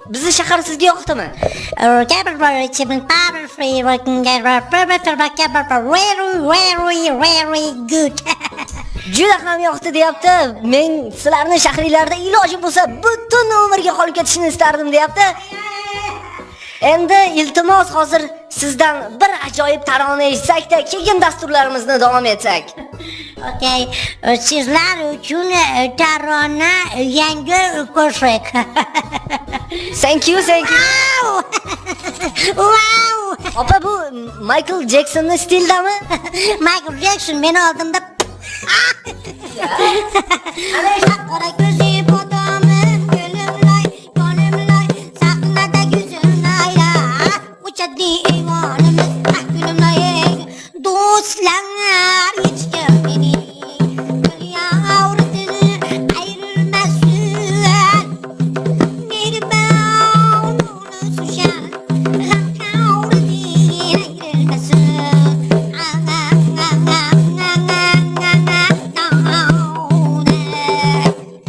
Bizni shahar sizga yoqdimi? Very good. Juda ham yoqdi deyapti. Men sizlarning shahringlarda iloji bo'lsa butun umrga qolib ketishni istardim deyapti. Endi iltimos hozir sizdan bir ajoyib tarona eshitsak-da, keyin dasturlarimizni davom etsak. Okay, sizlar uchun tarona yangi qo'shiq. Thank you. Wow! Opa, bu Michael Jacksonning stilidami? Michael Jackson meni oldimda qora ko'zi potamni gülümlay, gönlümlay, sahnada güzümlay, uçadı eyvanımız, gülümlay, dostlar yetişken beni, gül yavrusunu ayrılmasın, bir bağımını suşan, yavrusunu ayrılmasın.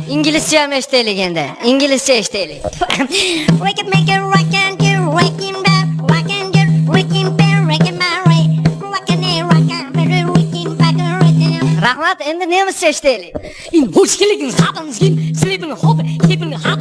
İngilizce ham eshitaylik endi. İngilizce eshitaylik. Rock and make it rock and get rocking back, rock and get rocking back, rocking my way, rocking it, rocking back, rocking. Rahmat, endi nemischa eshitaylik. In Hushkiligen haben sie sleeping hope, keeping hot